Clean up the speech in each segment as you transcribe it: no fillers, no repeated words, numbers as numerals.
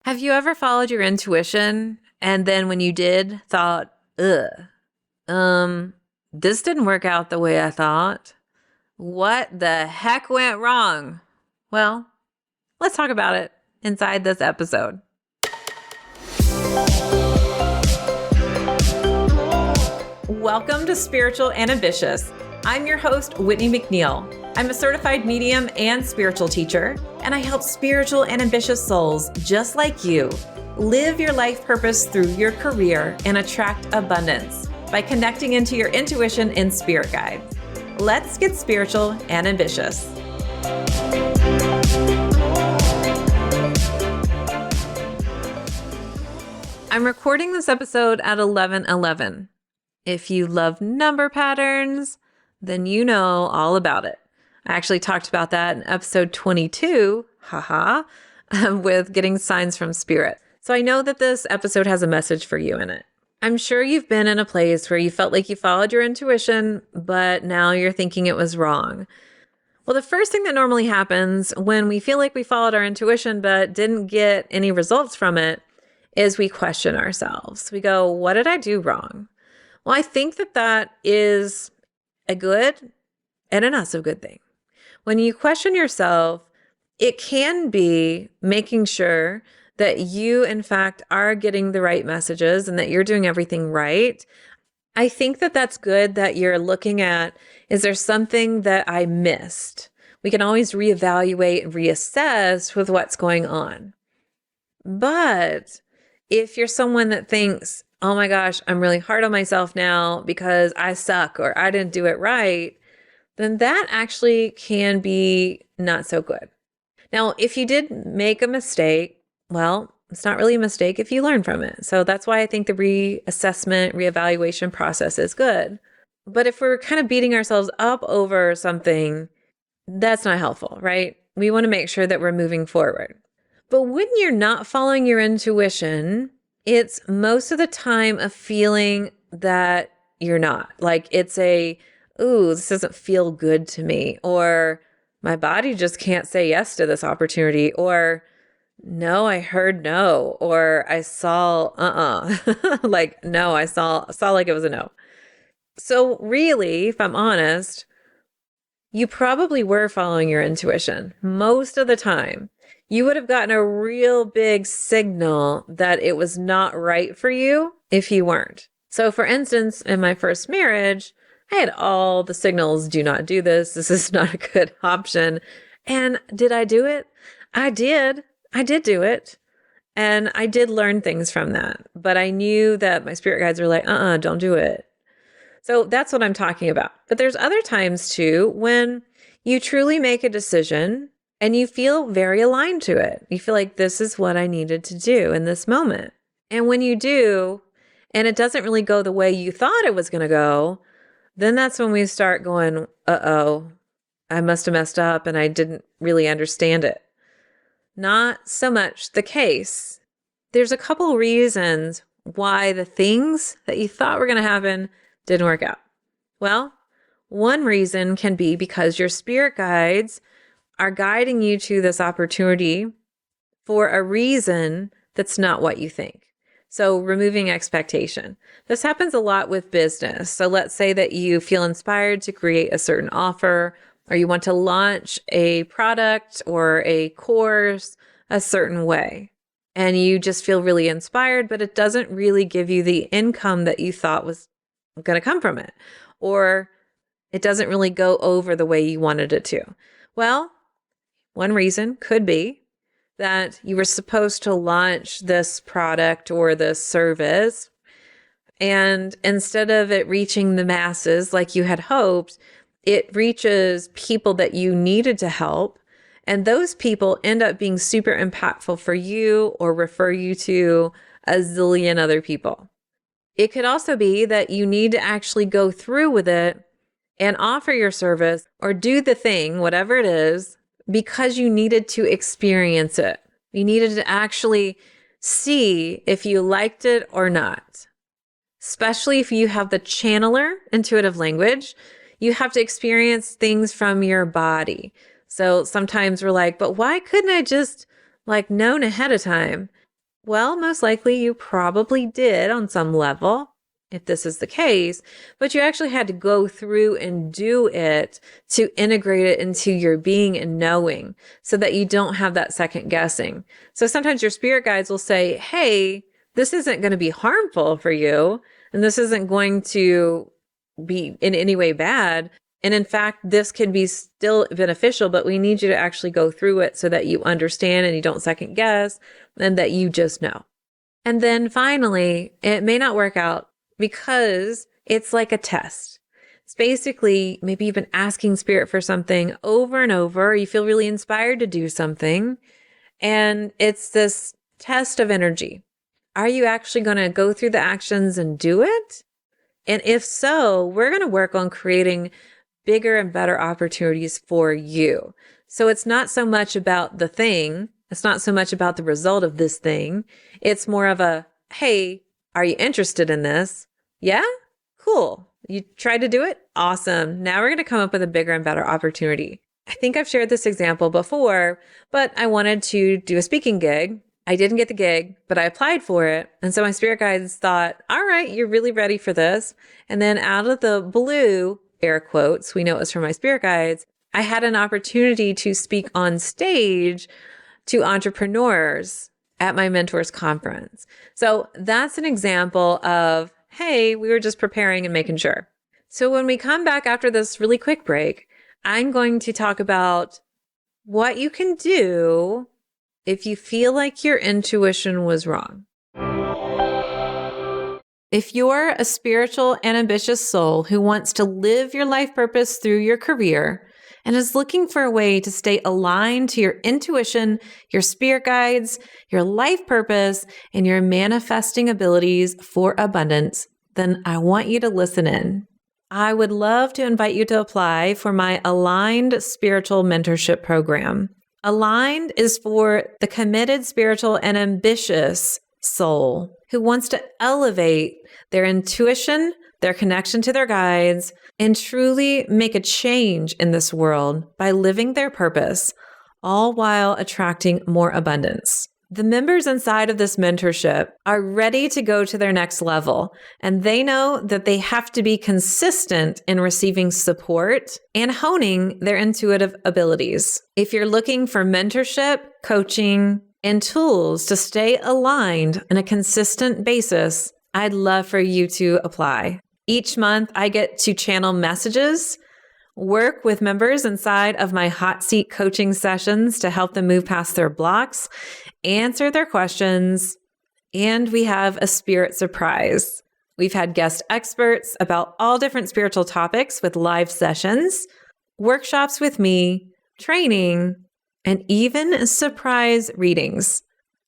Have you ever followed your intuition and then when you did thought, this didn't work out the way I thought? What the heck went wrong? Well, let's talk about it inside this episode. Welcome to Spiritual and Ambitious. I'm your host, Whitney McNeil. I'm a certified medium and spiritual teacher, and I help spiritual and ambitious souls just like you live your life purpose through your career and attract abundance by connecting into your intuition and spirit guides. Let's get spiritual and ambitious. I'm recording this episode at 11:11. If you love number patterns, then you know all about it. I actually talked about that in episode 22, with getting signs from spirit. So I know that this episode has a message for you in it. I'm sure you've been in a place where you felt like you followed your intuition, but now you're thinking it was wrong. Well, the first thing that normally happens when we feel like we followed our intuition but didn't get any results from it is we question ourselves. We go, what did I do wrong? Well, I think that is a good and a not so good thing. When you question yourself, it can be making sure that you, in fact, are getting the right messages and that you're doing everything right. I think that that's good that you're looking at, is there something that I missed? We can always reevaluate and reassess with what's going on. But if you're someone that thinks, oh my gosh, I'm really hard on myself now because I suck or I didn't do it right, then that actually can be not so good. Now, if you did make a mistake, well, it's not really a mistake if you learn from it. So that's why I think the reassessment, reevaluation process is good. But if we're kind of beating ourselves up over something, that's not helpful, right? We want to make sure that we're moving forward. But when you're not following your intuition, it's most of the time a feeling that you're not. Like it's ooh, this doesn't feel good to me, or my body just can't say yes to this opportunity, or no, I heard no, or I saw like no, I saw like it was a no. So really, if I'm honest, you probably were following your intuition most of the time. You would have gotten a real big signal that it was not right for you if you weren't. So for instance, in my first marriage, I had all the signals, do not do this. This is not a good option. And did I do it? I did. I did do it. And I did learn things from that. But I knew that my spirit guides were like, don't do it. So that's what I'm talking about. But there's other times too, when you truly make a decision and you feel very aligned to it. You feel like this is what I needed to do in this moment. And when you do, and it doesn't really go the way you thought it was going to go, then that's when we start going, I must have messed up and I didn't really understand it. Not so much the case. There's a couple reasons why the things that you thought were going to happen didn't work out. Well, one reason can be because your spirit guides are guiding you to this opportunity for a reason that's not what you think. So removing expectation. This happens a lot with business. So let's say that you feel inspired to create a certain offer, or you want to launch a product or a course a certain way. And you just feel really inspired, but it doesn't really give you the income that you thought was going to come from it. Or it doesn't really go over the way you wanted it to. Well, one reason could be that you were supposed to launch this product or this service, and instead of it reaching the masses like you had hoped, it reaches people that you needed to help, and those people end up being super impactful for you or refer you to a zillion other people. It could also be that you need to actually go through with it and offer your service or do the thing, whatever it is, because you needed to experience it. You needed to actually see if you liked it or not. Especially if you have the channeler intuitive language, you have to experience things from your body. So sometimes we're like, but why couldn't I just known ahead of time? Well, most likely you probably did on some level, if this is the case, but you actually had to go through and do it to integrate it into your being and knowing so that you don't have that second guessing. So sometimes your spirit guides will say, hey, this isn't going to be harmful for you, and this isn't going to be in any way bad. And in fact, this can be still beneficial, but we need you to actually go through it so that you understand and you don't second guess and that you just know. And then finally, it may not work out because it's like a test. It's basically maybe you've been asking spirit for something over and over. You feel really inspired to do something. And it's this test of energy. Are you actually going to go through the actions and do it? And if so, we're going to work on creating bigger and better opportunities for you. So it's not so much about the thing. It's not so much about the result of this thing. It's more of a, hey, are you interested in this? Yeah? Cool. You tried to do it? Awesome. Now we're going to come up with a bigger and better opportunity. I think I've shared this example before, but I wanted to do a speaking gig. I didn't get the gig, but I applied for it. And so my spirit guides thought, all right, you're really ready for this. And then out of the blue, air quotes, we know it was from my spirit guides, I had an opportunity to speak on stage to entrepreneurs at my mentor's conference. So that's an example of, hey, we were just preparing and making sure. So when we come back after this really quick break, I'm going to talk about what you can do if you feel like your intuition was wrong. If you're a spiritual and ambitious soul who wants to live your life purpose through your career and is looking for a way to stay aligned to your intuition, your spirit guides, your life purpose, and your manifesting abilities for abundance, then I want you to listen in. I would love to invite you to apply for my Aligned Spiritual Mentorship Program. Aligned is for the committed, spiritual, and ambitious soul who wants to elevate their intuition, their connection to their guides, and truly make a change in this world by living their purpose, all while attracting more abundance. The members inside of this mentorship are ready to go to their next level, and they know that they have to be consistent in receiving support and honing their intuitive abilities. If you're looking for mentorship, coaching, and tools to stay aligned on a consistent basis, I'd love for you to apply. Each month, I get to channel messages, work with members inside of my hot seat coaching sessions to help them move past their blocks, answer their questions, and we have a spirit surprise. We've had guest experts about all different spiritual topics with live sessions, workshops with me, training, and even surprise readings.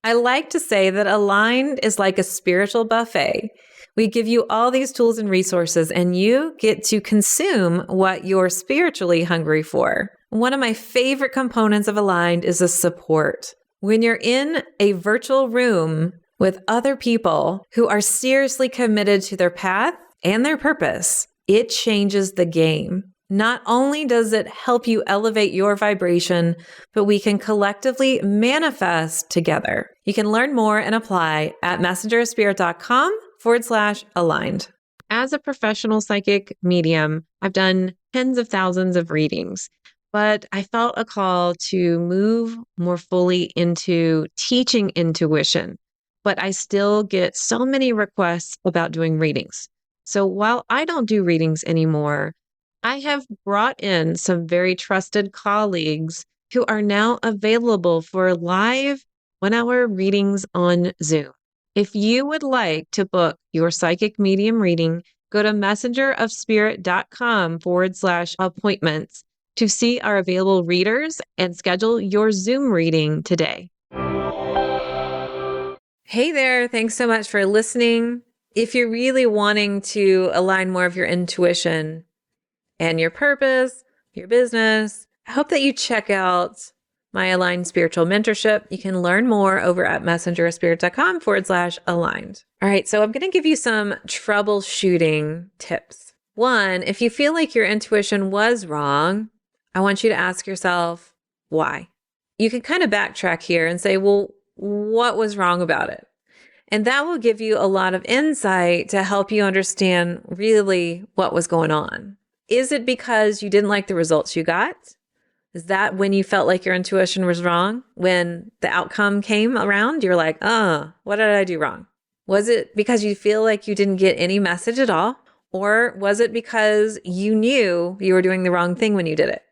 I like to say that Aligned is like a spiritual buffet. We give you all these tools and resources, and you get to consume what you're spiritually hungry for. One of my favorite components of Aligned is the support. When you're in a virtual room with other people who are seriously committed to their path and their purpose, it changes the game. Not only does it help you elevate your vibration, but we can collectively manifest together. You can learn more and apply at messengerspirit.com/aligned. As a professional psychic medium, I've done tens of thousands of readings, but I felt a call to move more fully into teaching intuition. But I still get so many requests about doing readings. So while I don't do readings anymore, I have brought in some very trusted colleagues who are now available for live 1-hour readings on Zoom. If you would like to book your psychic medium reading, go to messengerofspirit.com/appointments to see our available readers and schedule your Zoom reading today. Hey there. Thanks so much for listening. If you're really wanting to align more of your intuition and your purpose, your business, I hope that you check out my Aligned Spiritual Mentorship. You can learn more over at messengerspirit.com/aligned. All right, so I'm going to give you some troubleshooting tips. One, if you feel like your intuition was wrong, I want you to ask yourself, why? You can kind of backtrack here and say, well, what was wrong about it? And that will give you a lot of insight to help you understand really what was going on. Is it because you didn't like the results you got? Is that when you felt like your intuition was wrong? When the outcome came around, you're like, what did I do wrong? Was it because you feel like you didn't get any message at all? Or was it because you knew you were doing the wrong thing when you did it?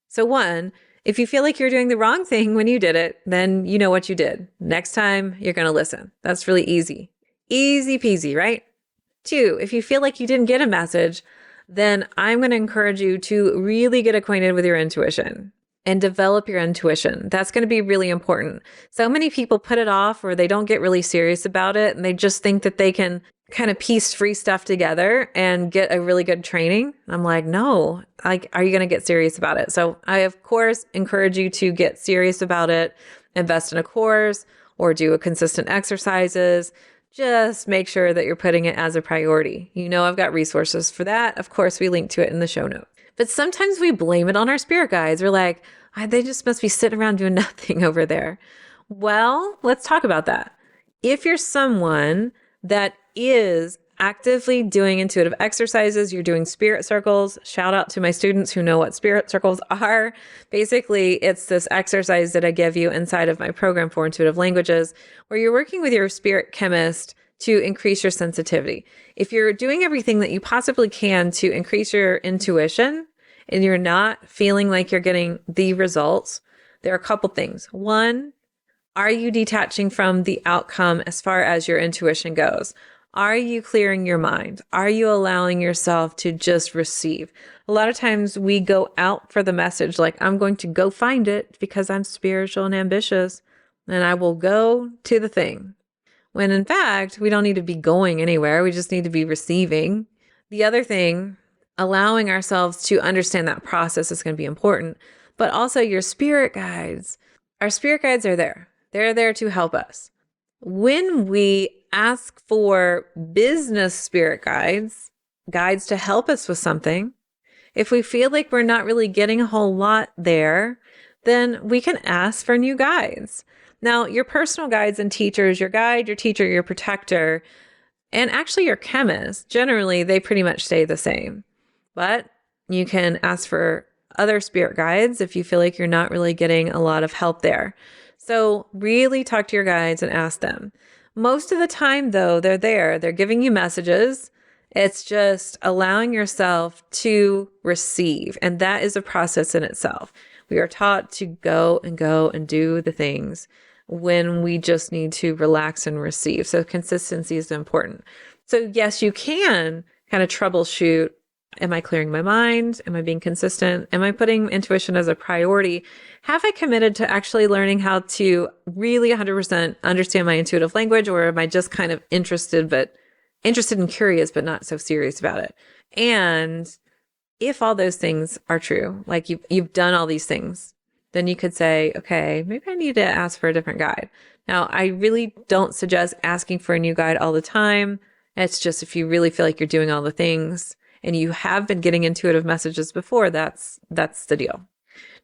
So one, if you feel like you're doing the wrong thing when you did it, then you know what you did. Next time, you're going to listen. That's really easy. Easy peasy, right? Two, if you feel like you didn't get a message, then I'm going to encourage you to really get acquainted with your intuition and develop your intuition. That's going to be really important. So many people put it off or they don't get really serious about it and they just think that they can kind of piece free stuff together and get a really good training. I'm like, no, like, are you going to get serious about it? So I, of course, encourage you to get serious about it, invest in a course or do a consistent exercises. Just make sure that you're putting it as a priority. You know, I've got resources for that. Of course, we link to it in the show notes. But sometimes we blame it on our spirit guides. We're like, they just must be sitting around doing nothing over there. Well, let's talk about that. If you're someone that is actively doing intuitive exercises, you're doing spirit circles. Shout out to my students who know what spirit circles are. Basically, it's this exercise that I give you inside of my program for intuitive languages, where you're working with your spirit chemist to increase your sensitivity. If you're doing everything that you possibly can to increase your intuition and you're not feeling like you're getting the results, there are a couple things. One, are you detaching from the outcome as far as your intuition goes? Are you clearing your mind? Are you allowing yourself to just receive? A lot of times we go out for the message, like, I'm going to go find it because I'm spiritual and ambitious, and I will go to the thing. When in fact, we don't need to be going anywhere. We just need to be receiving. The other thing, allowing ourselves to understand that process is going to be important, but also your spirit guides. Our spirit guides are there. They're there to help us. When we ask for business spirit guides to help us with something, if we feel like we're not really getting a whole lot there, then we can ask for new guides. Now, your personal guides and teachers, your guide, your teacher, your protector, and actually your chemist, generally, they pretty much stay the same. But you can ask for other spirit guides if you feel like you're not really getting a lot of help there. So really talk to your guides and ask them. Most of the time, though, they're there. They're giving you messages. It's just allowing yourself to receive. And that is a process in itself. We are taught to go and do the things when we just need to relax and receive. So consistency is important. So yes, you can kind of troubleshoot. Am I clearing my mind? Am I being consistent? Am I putting intuition as a priority? Have I committed to actually learning how to really 100% understand my intuitive language, or am I just kind of interested and curious, but not so serious about it? And if all those things are true, like you've done all these things, then you could say, okay, maybe I need to ask for a different guide. Now, I really don't suggest asking for a new guide all the time. It's just if you really feel like you're doing all the things and you have been getting intuitive messages before, that's the deal.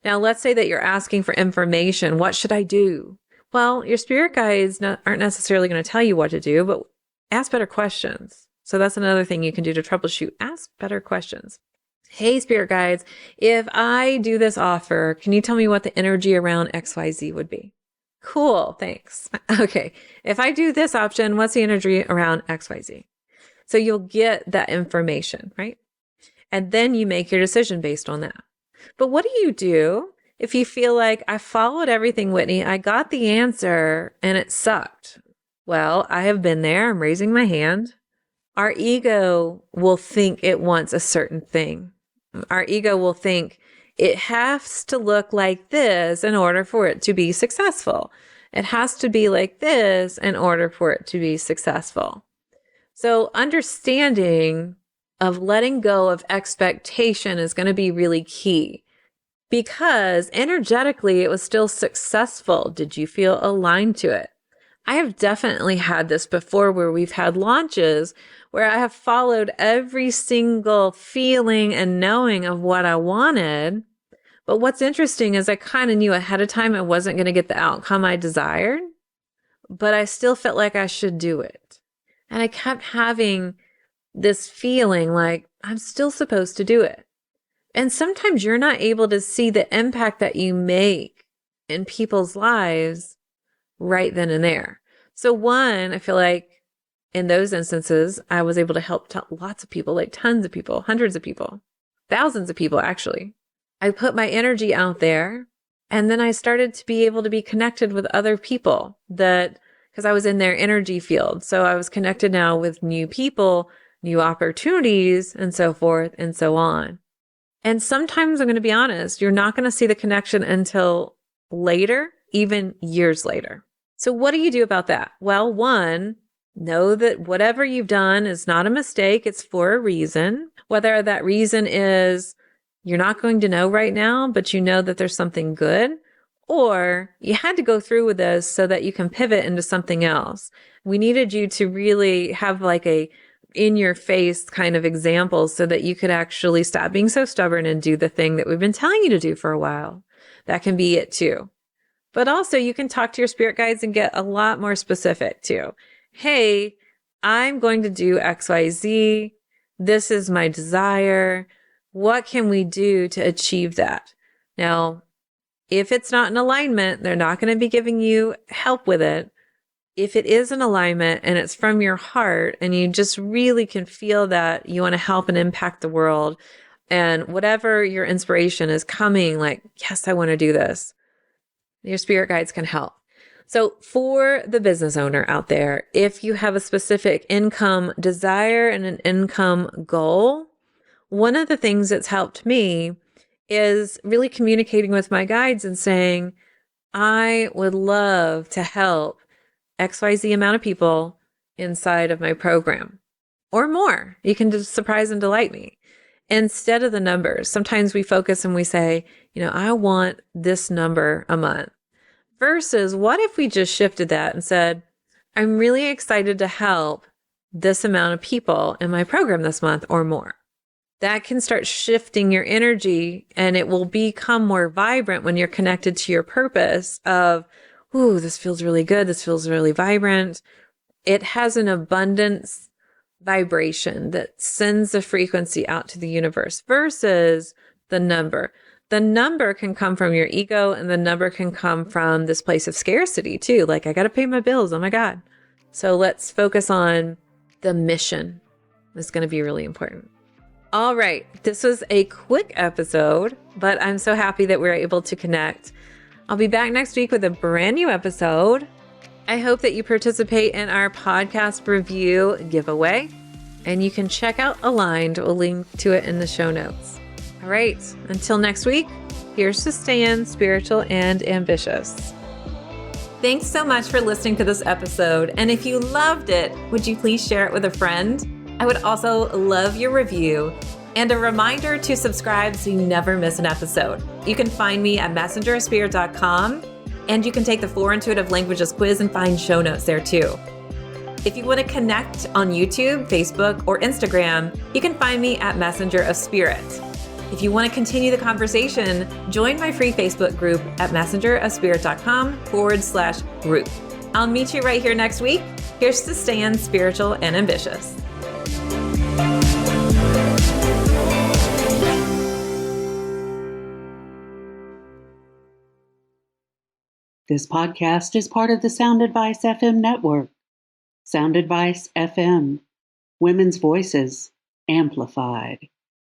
Now, let's say that you're asking for information. What should I do? Well, your spirit guides aren't necessarily going to tell you what to do, but ask better questions. So that's another thing you can do to troubleshoot. Ask better questions. Hey, spirit guides, if I do this offer, can you tell me what the energy around XYZ would be? Cool, thanks. Okay, if I do this option, what's the energy around XYZ? So you'll get that information, right? And then you make your decision based on that. But what do you do if you feel like, I followed everything, Whitney, I got the answer and it sucked? Well, I have been there. I'm raising my hand. Our ego will think it wants a certain thing. Our ego will think it has to look like this in order for it to be successful. It has to be like this in order for it to be successful. So understanding of letting go of expectation is going to be really key, because energetically it was still successful. Did you feel aligned to it? I have definitely had this before, where we've had launches where I have followed every single feeling and knowing of what I wanted. But what's interesting is I kind of knew ahead of time I wasn't going to get the outcome I desired. but I still felt like I should do it. And I kept having this feeling like I'm still supposed to do it. And sometimes you're not able to see the impact that you make in people's lives right then and there. So one, I feel like in those instances, I was able to help lots of people, like tons of people, hundreds of people, thousands of people, actually. I put my energy out there, and then I started to be able to be connected with other people because I was in their energy field. So I was connected now with new people, new opportunities, and so forth and so on. And sometimes I'm going to be honest, you're not going to see the connection until later, even years later. So what do you do about that? Well, one, know that whatever you've done is not a mistake. It's for a reason. Whether that reason is you're not going to know right now, but you know that there's something good, or you had to go through with this so that you can pivot into something else. We needed you to really have like a in your face kind of examples so that you could actually stop being so stubborn and do the thing that we've been telling you to do for a while. That can be it too. But also you can talk to your spirit guides and get a lot more specific too. Hey, I'm going to do XYZ. This is my desire. What can we do to achieve that? Now, if it's not in alignment, they're not going to be giving you help with it. If it is in alignment and it's from your heart and you just really can feel that you want to help and impact the world, and whatever your inspiration is coming, like, yes, I want to do this, your spirit guides can help. So for the business owner out there, if you have a specific income desire and an income goal, one of the things that's helped me is really communicating with my guides and saying, I would love to help XYZ amount of people inside of my program or more. You can just surprise and delight me instead of the numbers. Sometimes we focus and we say, I want this number a month versus what if we just shifted that and said, I'm really excited to help this amount of people in my program this month or more. That can start shifting your energy and it will become more vibrant when you're connected to your purpose of, ooh, this feels really good. This feels really vibrant. It has an abundance vibration that sends the frequency out to the universe versus the number. The number can come from your ego and the number can come from this place of scarcity too. Like, I got to pay my bills. Oh my God. So let's focus on the mission. It's going to be really important. All right. This was a quick episode, but I'm so happy that we're able to connect. I'll be back next week with a brand new episode. I hope that you participate in our podcast review giveaway, and you can check out Aligned. We'll link to it in the show notes. All right. Until next week, here's to staying spiritual and ambitious. Thanks so much for listening to this episode. And if you loved it, would you please share it with a friend? I would also love your review and a reminder to subscribe so you never miss an episode. You can find me at messengerofspirit.com, and you can take the 4 Intuitive Languages quiz and find show notes there too. If you want to connect on YouTube, Facebook, or Instagram, you can find me at Messenger of Spirit. If you want to continue the conversation, join my free Facebook group at messengerofspirit.com/group. I'll meet you right here next week. Here's to staying spiritual and ambitious. This podcast is part of the Sound Advice FM network. Sound Advice FM. Women's voices amplified.